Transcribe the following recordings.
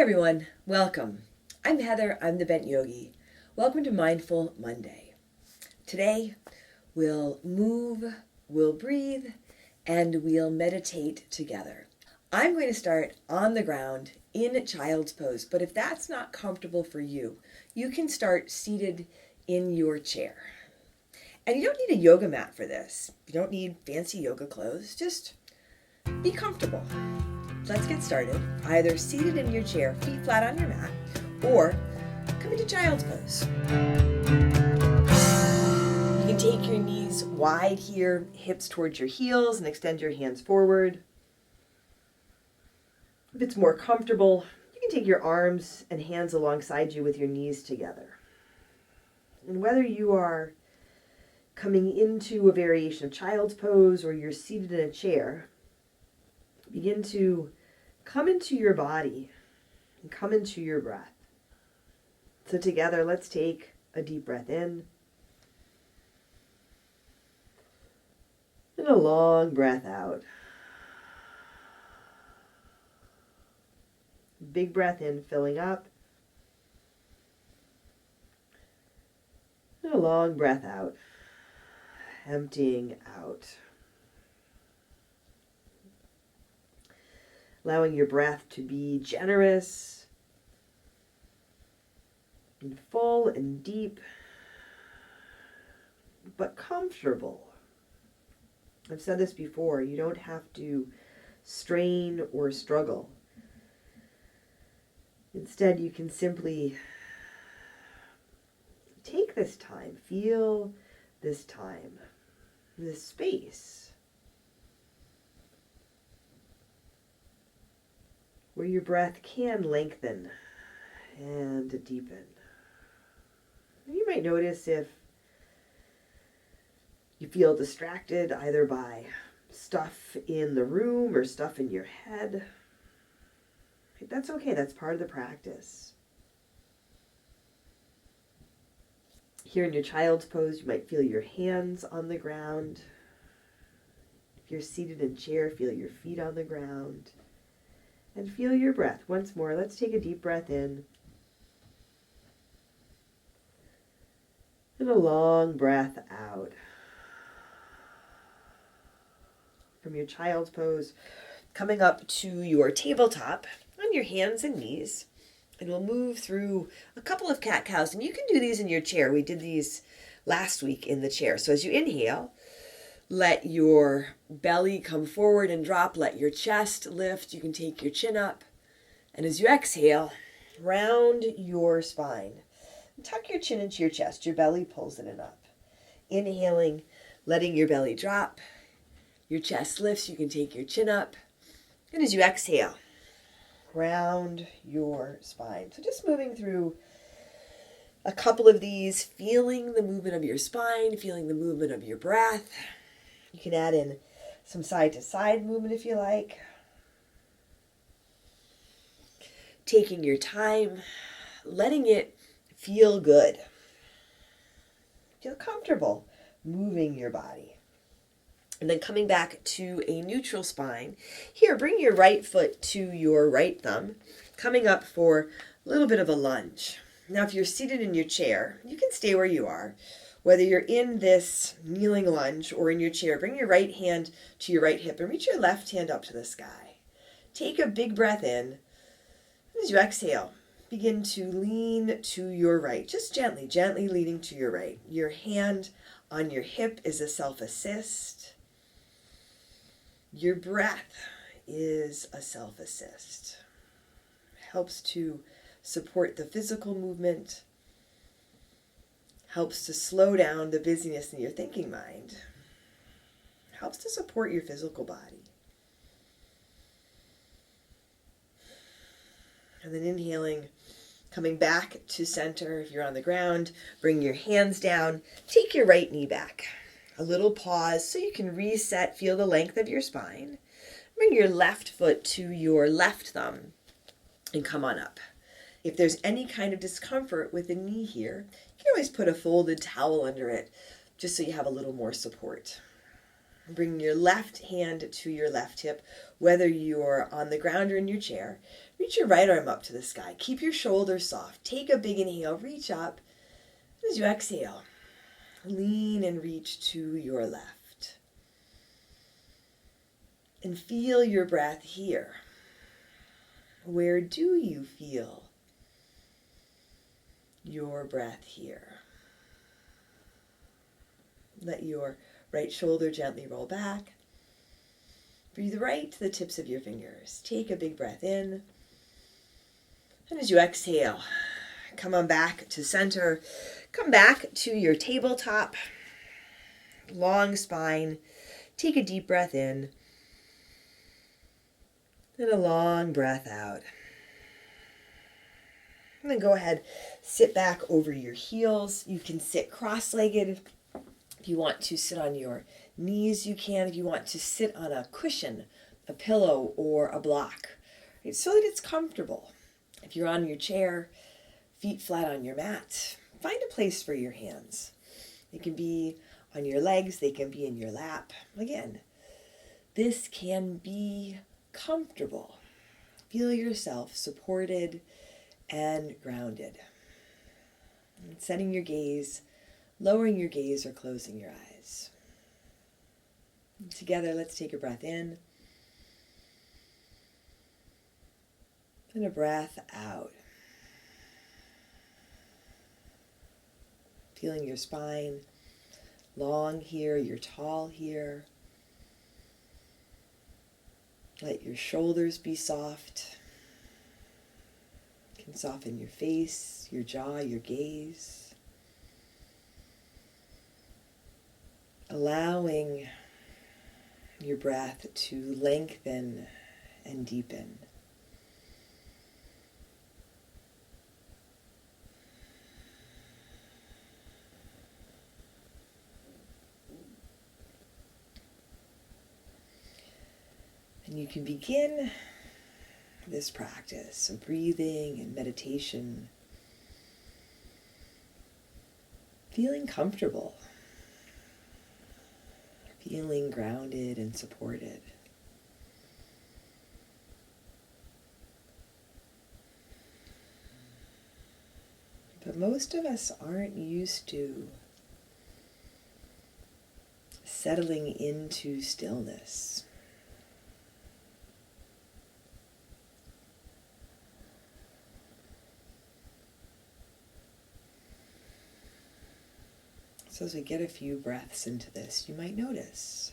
Hey everyone, welcome. I'm Heather, I'm the Bent Yogi. Welcome to Mindful Monday. Today we'll move, we'll breathe, and we'll meditate together. I'm going to start on the ground in child's pose, but if that's not comfortable for you, you can start seated in your chair. And you don't need a yoga mat for this. You don't need fancy yoga clothes, just be comfortable. Let's get started. Either seated in your chair, feet flat on your mat, or come into child's pose. You can take your knees wide here, hips towards your heels, and extend your hands forward. If it's more comfortable, you can take your arms and hands alongside you with your knees together. And whether you are coming into a variation of child's pose or you're seated in a chair, begin to come into your body and come into your breath. So together, let's take a deep breath in and a long breath out. Big breath in, filling up. And a long breath out, emptying out. Allowing your breath to be generous and full and deep, but comfortable. I've said this before, you don't have to strain or struggle. Instead, you can simply take this time, feel this time, this space, where your breath can lengthen and deepen. You might notice if you feel distracted either by stuff in the room or stuff in your head. That's okay, that's part of the practice. Here in your child's pose, you might feel your hands on the ground. If you're seated in a chair, feel your feet on the ground. And feel your breath. Once more, let's take a deep breath in. And a long breath out. From your child's pose, coming up to your tabletop on your hands and knees. And we'll move through a couple of cat-cows. And you can do these in your chair. We did these last week in the chair. So as you inhale, let your belly come forward and drop. Let your chest lift. You can take your chin up. And as you exhale, round your spine. Tuck your chin into your chest. Your belly pulls in and up. Inhaling, letting your belly drop. Your chest lifts. You can take your chin up. And as you exhale, round your spine. So just moving through a couple of these, feeling the movement of your spine, feeling the movement of your breath. You can add in some side-to-side movement if you like. Taking your time, letting it feel good. Feel comfortable moving your body. And then coming back to a neutral spine. Here, bring your right foot to your right thumb, coming up for a little bit of a lunge. Now, if you're seated in your chair, you can stay where you are. Whether you're in this kneeling lunge or in your chair, bring your right hand to your right hip and reach your left hand up to the sky. Take a big breath in. As you exhale, begin to lean to your right. Just gently, gently leaning to your right. Your hand on your hip is a self-assist. Your breath is a self-assist. Helps to support the physical movement. Helps to slow down the busyness in your thinking mind. Helps to support your physical body. And then inhaling, coming back to center. If you're on the ground, bring your hands down. Take your right knee back. A little pause so you can reset, feel the length of your spine. Bring your left foot to your left thumb and come on up. If there's any kind of discomfort with the knee here, you can always put a folded towel under it just so you have a little more support. Bring your left hand to your left hip, whether you're on the ground or in your chair. Reach your right arm up to the sky. Keep your shoulders soft. Take a big inhale, reach up. As you exhale, lean and reach to your left. And feel your breath here. Where do you feel your breath here? Let your right shoulder gently roll back. Breathe right to the tips of your fingers. Take a big breath in. And as you exhale, come on back to center. Come back to your tabletop. Long spine. Take a deep breath in. And a long breath out. And then go ahead, sit back over your heels. You can sit cross-legged. If you want to sit on your knees, you can. If you want to sit on a cushion, a pillow, or a block, right, so that it's comfortable. If you're on your chair, feet flat on your mat, find a place for your hands. They can be on your legs, they can be in your lap. Again, this can be comfortable. Feel yourself supported and grounded. And setting your gaze, lowering your gaze, or closing your eyes. And together, let's take a breath in. And a breath out. Feeling your spine long here, you're tall here. Let your shoulders be soft. You can soften your face, your jaw, your gaze. Allowing your breath to lengthen and deepen. And you can begin this practice of breathing and meditation, feeling comfortable, feeling grounded and supported. But most of us aren't used to settling into stillness. So as we get a few breaths into this, you might notice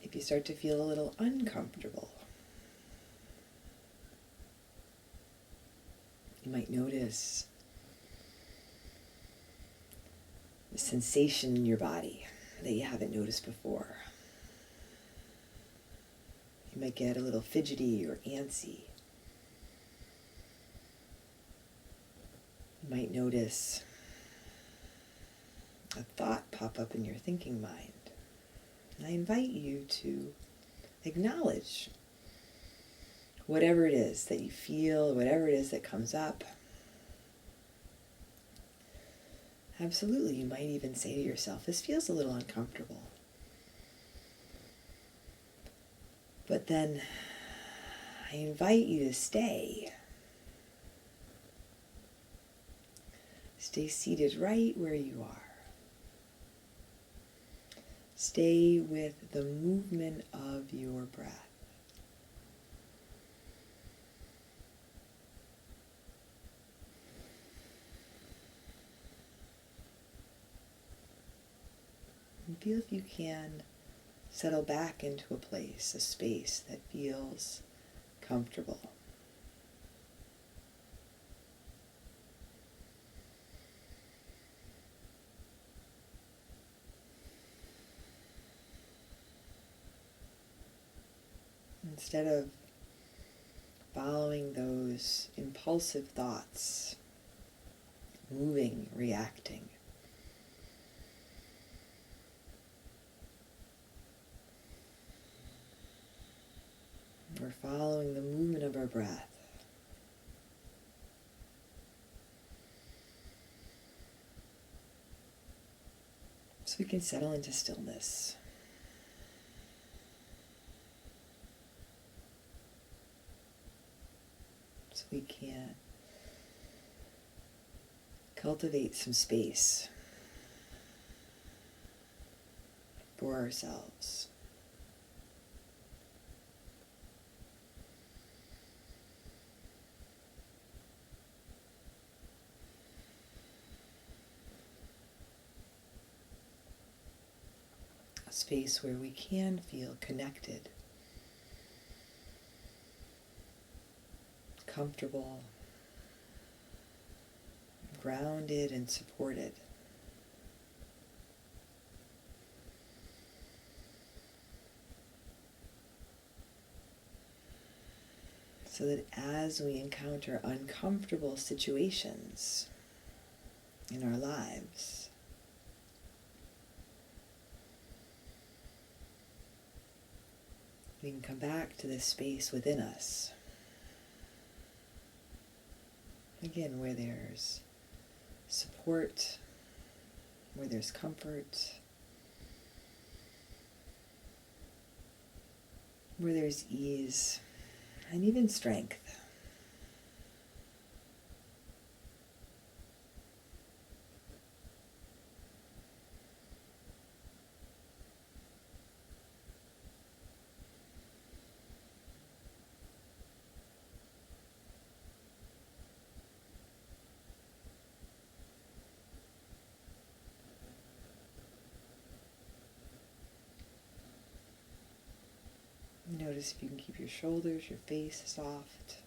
if you start to feel a little uncomfortable. You might notice the sensation in your body that you haven't noticed before. You might get a little fidgety or antsy. You might notice a thought pop up in your thinking mind. And I invite you to acknowledge whatever it is that you feel, whatever it is that comes up. Absolutely, you might even say to yourself, this feels a little uncomfortable. But then I invite you to stay. Stay seated right where you are. Stay with the movement of your breath. And feel if you can settle back into a place, a space that feels comfortable. Instead of following those impulsive thoughts, moving, reacting, we're following the movement of our breath. So we can settle into stillness. So we can cultivate some space for ourselves. A space where we can feel connected, comfortable, grounded and supported. So that as we encounter uncomfortable situations in our lives, we can come back to this space within us. Again, where there's support, where there's comfort, where there's ease, and even strength. Notice if you can keep your shoulders, your face soft.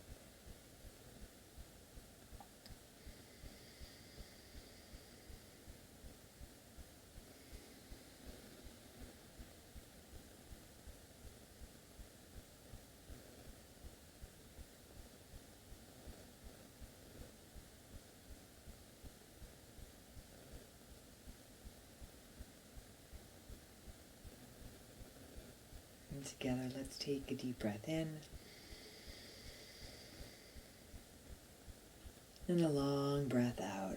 And together, let's take a deep breath in. And a long breath out.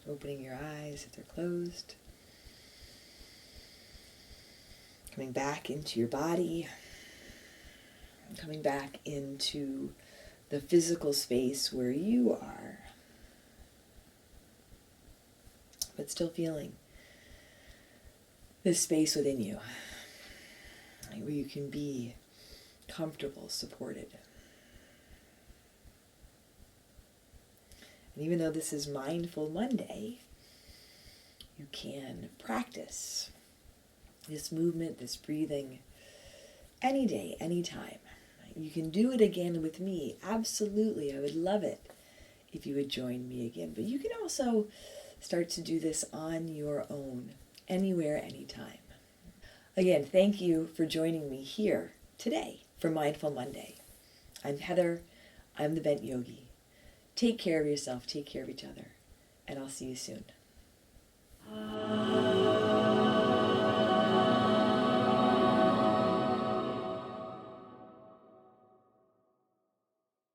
Opening your eyes if they're closed. Coming back into your body. Coming back into the physical space where you are. But still feeling this space within you. Where you can be comfortable, supported. And even though this is Mindful Monday, you can practice this movement, this breathing, any day, anytime. You can do it again with me. Absolutely, I would love it if you would join me again. But you can also start to do this on your own, anywhere, anytime. Again, thank you for joining me here today for Mindful Monday. I'm Heather. I'm the Bent Yogi. Take care of yourself, take care of each other, and I'll see you soon.